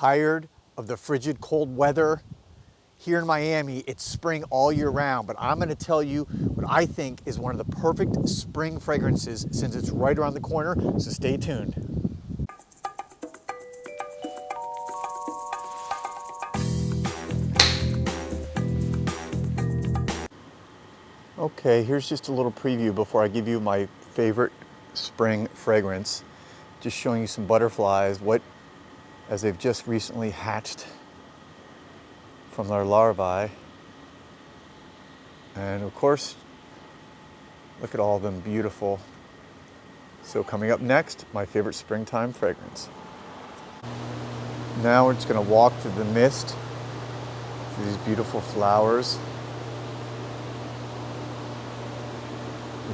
tired of the frigid cold weather? Here in Miami, it's spring all year round, but I'm gonna tell you what I think is one of the perfect spring fragrances since it's right around the corner, so stay tuned. Okay, here's just a little preview before I give you my favorite spring fragrance. Just showing you some butterflies, as they've just recently hatched from their larvae. And of course, look at all of them beautiful. So coming up next, my favorite springtime fragrance. Now we're just gonna walk through the mist, through these beautiful flowers.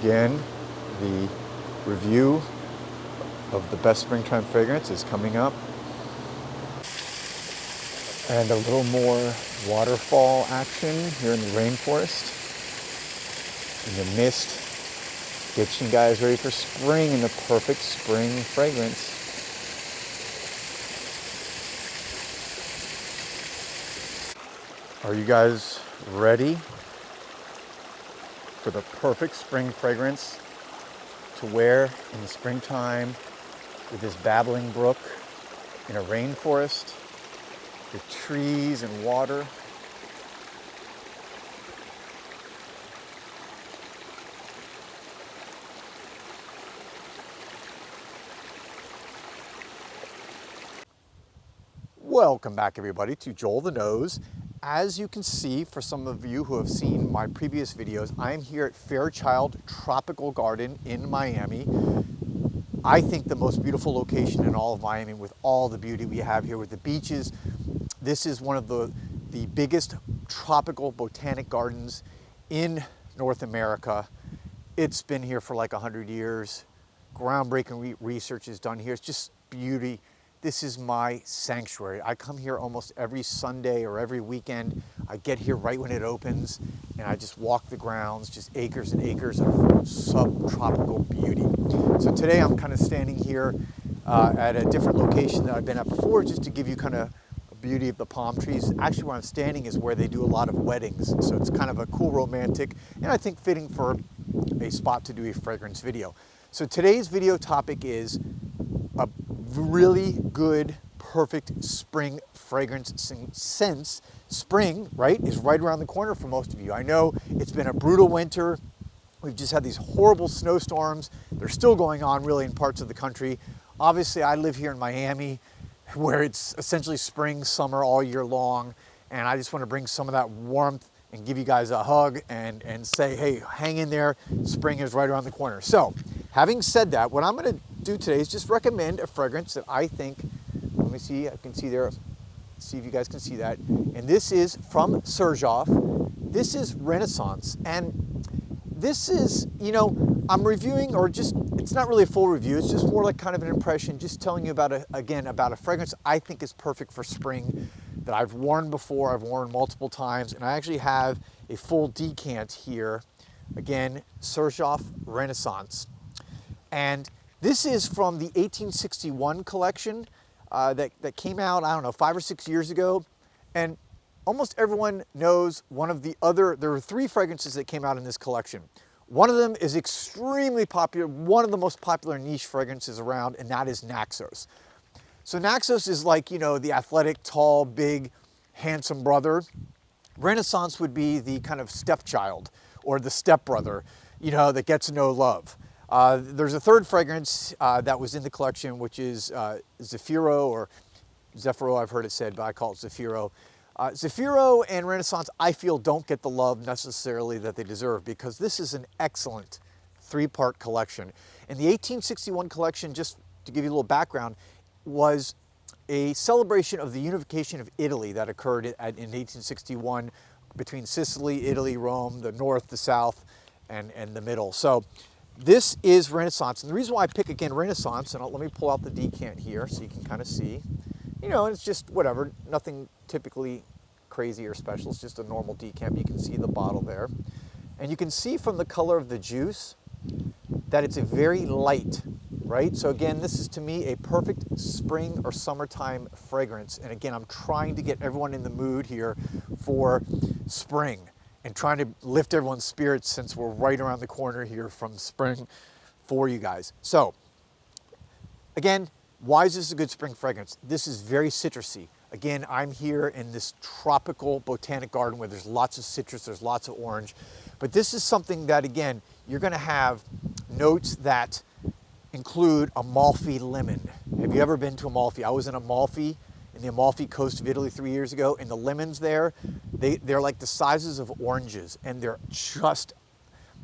Again, the review of the best springtime fragrance is coming up. And a little more waterfall action here in the rainforest. And the mist getting you guys ready for spring and the perfect spring fragrance. Are you guys ready for the perfect spring fragrance to wear in the springtime with this babbling brook in a rainforest with trees and water? Welcome back, everybody, to Joel the Nose. As you can see, for some of you who have seen my previous videos, I am here at Fairchild Tropical Garden in Miami. I think the most beautiful location in all of Miami with all the beauty we have here with the beaches. This is one of the biggest tropical botanic gardens in North America. It's been here for like 100 years. Groundbreaking research is done here. It's just beauty. This is my sanctuary. I come here almost every Sunday or every weekend. I get here right when it opens and I just walk the grounds, just acres and acres of subtropical beauty. So today I'm kind of standing here at a different location that I've been at before, just to give you kind of the beauty of the palm trees. Actually, where I'm standing is where they do a lot of weddings. So it's kind of a cool, romantic, and I think fitting for a spot to do a fragrance video. So today's video topic is a really good, perfect spring fragrance, since spring, right, is right around the corner for most of you. I know it's been a brutal winter. We've just had these horrible snowstorms. They're still going on really in parts of the country. Obviously, I live here in Miami, where it's essentially spring, summer all year long. And I just want to bring some of that warmth and give you guys a hug and say, hey, hang in there. Spring is right around the corner. So having said that, what I'm going to do today is just recommend a fragrance that I think, let me see, I can see there, see if you guys can see that. And this is from XERJOFF. This is Renaissance. And this is, you know, I'm reviewing, or just, it's not really a full review, it's just more like kind of an impression, just telling you about a fragrance I think is perfect for spring that I've worn before, I've worn multiple times, and I actually have a full decant here. Again, XERJOFF Renaissance. And this is from the 1861 collection that came out, I don't know, 5 or 6 years ago. And almost everyone knows there were 3 fragrances that came out in this collection. One of them is extremely popular, one of the most popular niche fragrances around, and that is Naxos. So Naxos is like, you know, the athletic, tall, big, handsome brother. Renaissance would be the kind of stepchild or the stepbrother, you know, that gets no love. There's a third fragrance that was in the collection, which is Zafiro, or Zephyro, I've heard it said, but I call it Zafiro. Zafiro and Renaissance, I feel, don't get the love necessarily that they deserve, because this is an excellent 3-part collection. And the 1861 collection, just to give you a little background, was a celebration of the unification of Italy that occurred in 1861 between Sicily, Italy, Rome, the north, the south, and the middle. So this is Renaissance. And the reason why I pick, again, Renaissance, and let me pull out the decant here so you can kind of see. You know, it's just whatever, nothing typically crazy or special. It's just a normal decant. You can see the bottle there. And you can see from the color of the juice that it's a very light right? So again, this is to me a perfect spring or summertime fragrance. And again, I'm trying to get everyone in the mood here for spring and trying to lift everyone's spirits since we're right around the corner here from spring for you guys. So again, why is this a good spring fragrance? This is very citrusy. Again, I'm here in this tropical botanic garden where there's lots of citrus, there's lots of orange. But this is something that, again, you're gonna have notes that include Amalfi lemon. Have you ever been to Amalfi? I was in Amalfi, in the Amalfi coast of Italy 3 years ago, and the lemons there, they're like the sizes of oranges, and they're just,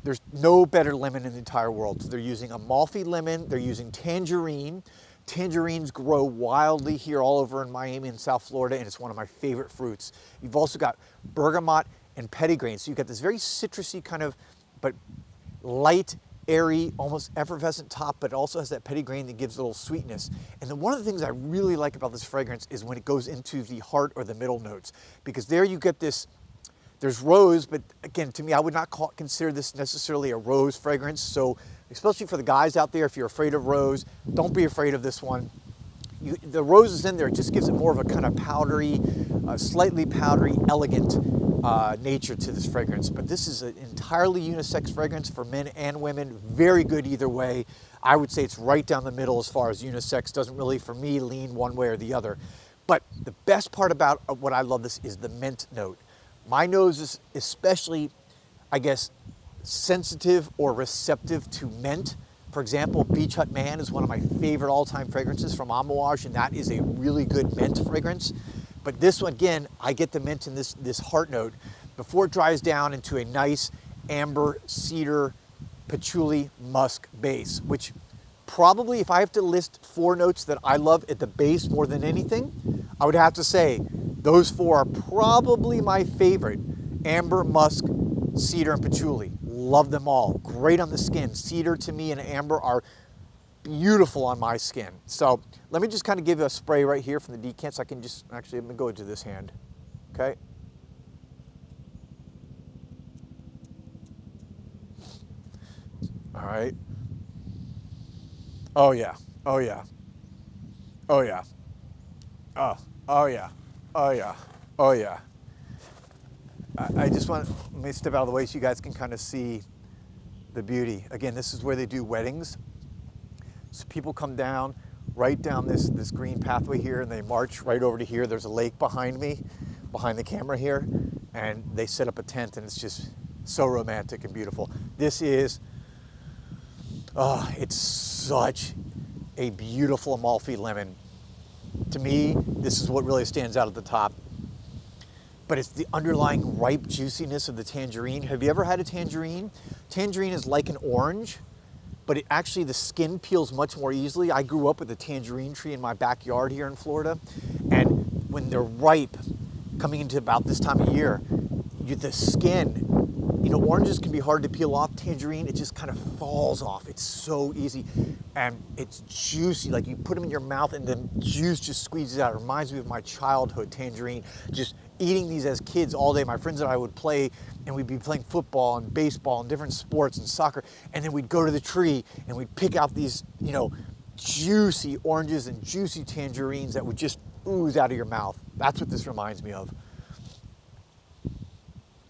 there's no better lemon in the entire world. So they're using Amalfi lemon, they're using tangerine. Tangerines grow wildly here all over in Miami and South Florida, and it's one of my favorite fruits. You've also got bergamot and petitgrain. So you've got this very citrusy kind of, but light, airy, almost effervescent top, but it also has that petitgrain that gives a little sweetness. And then one of the things I really like about this fragrance is when it goes into the heart or the middle notes, because there you get this, there's rose, but again, to me, I would not consider this necessarily a rose fragrance. So especially for the guys out there, if you're afraid of rose, don't be afraid of this one. The rose is in there, it just gives it more of a kind of powdery, slightly powdery, elegant nature to this fragrance. But this is an entirely unisex fragrance for men and women, very good either way. I would say it's right down the middle as far as unisex, doesn't really, for me, lean one way or the other. But the best part about what I love this is the mint note. My nose is especially, I guess, sensitive or receptive to mint. For example, Beach Hut Man is one of my favorite all-time fragrances from Amouage, and that is a really good mint fragrance. But this one, again, I get the mint in this heart note before it dries down into a nice amber, cedar, patchouli, musk base, which probably, if I have to list 4 notes that I love at the base more than anything, I would have to say those 4 are probably my favorite. Amber, musk, cedar, and patchouli. Love them all. Great on the skin. Cedar to me and amber are beautiful on my skin. So let me just kind of give you a spray right here from the decant. So I can just, actually, let me go into this hand. Okay. All right. Oh yeah. Oh yeah. Oh yeah. Oh yeah. Oh yeah. Oh yeah. I just want, let me step out of the way so you guys can kind of see the beauty. Again, this is where they do weddings. So people come down, right down this green pathway here, and they march right over to here. There's a lake behind me, behind the camera here, and they set up a tent, and it's just so romantic and beautiful. This is, it's such a beautiful Amalfi lemon. To me, this is what really stands out at the top. But it's the underlying ripe juiciness of the tangerine. Have you ever had a tangerine? Tangerine is like an orange, but it actually, the skin peels much more easily. I grew up with a tangerine tree in my backyard here in Florida, and when they're ripe, coming into about this time of year, the skin, you know, oranges can be hard to peel off. Tangerine, it just kind of falls off. It's so easy, and it's juicy. Like you put them in your mouth and the juice just squeezes out. It reminds me of my childhood, tangerine. Just eating these as kids all day. My friends and I would play, and we'd be playing football and baseball and different sports and soccer, and then we'd go to the tree and we'd pick out these, you know, juicy oranges and juicy tangerines that would just ooze out of your mouth. That's what this reminds me of.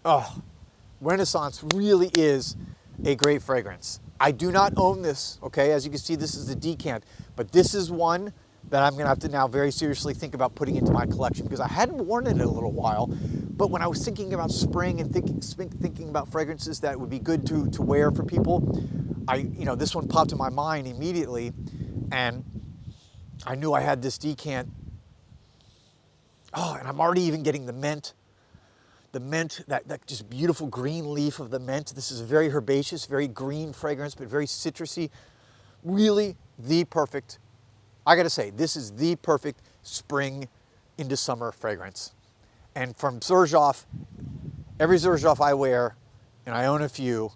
Oh, Renaissance really is a great fragrance. I do not own this, okay? As you can see, this is the decant, but this is one that I'm gonna have to now very seriously think about putting into my collection, because I hadn't worn it in a little while, but when I was thinking about spring and thinking about fragrances that would be good to wear for people, this one popped in my mind immediately, and I knew I had this decant. Oh, and I'm already even getting the mint, that just beautiful green leaf of the mint. This is a very herbaceous, very green fragrance, but very citrusy. Really the perfect, I gotta say, this is the perfect spring into summer fragrance. And from XERJOFF, every XERJOFF I wear, and I own a few,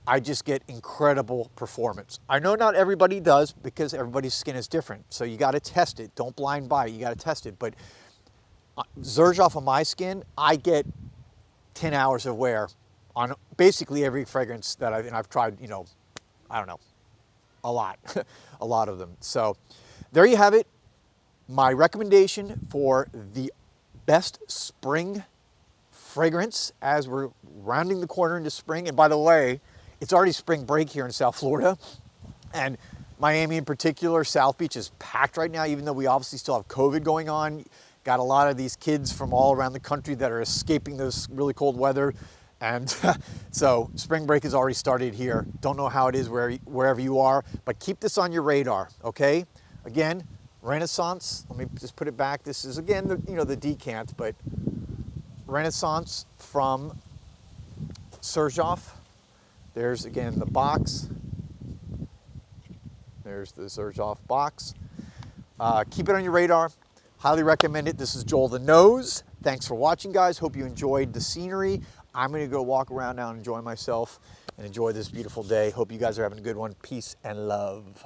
I just get incredible performance. I know not everybody does, because everybody's skin is different. So you gotta test it. Don't blind buy it, you gotta test it. But XERJOFF on my skin, I get 10 hours of wear on basically every fragrance that I've tried, I don't know, a lot, a lot of them. So there you have it. My recommendation for the best spring fragrance as we're rounding the corner into spring. And by the way, it's already spring break here in South Florida. And Miami in particular, South Beach is packed right now, even though we obviously still have COVID going on. Got a lot of these kids from all around the country that are escaping this really cold weather. And so spring break has already started here. Don't know how it is wherever you are, but keep this on your radar, okay? Again, Renaissance, let me just put it back. This is again, the decant, but Renaissance from XERJOFF. There's again the box. There's the XERJOFF box. Keep it on your radar. Highly recommend it. This is JoelTheNose. Thanks for watching, guys. Hope you enjoyed the scenery. I'm going to go walk around now and enjoy myself and enjoy this beautiful day. Hope you guys are having a good one. Peace and love.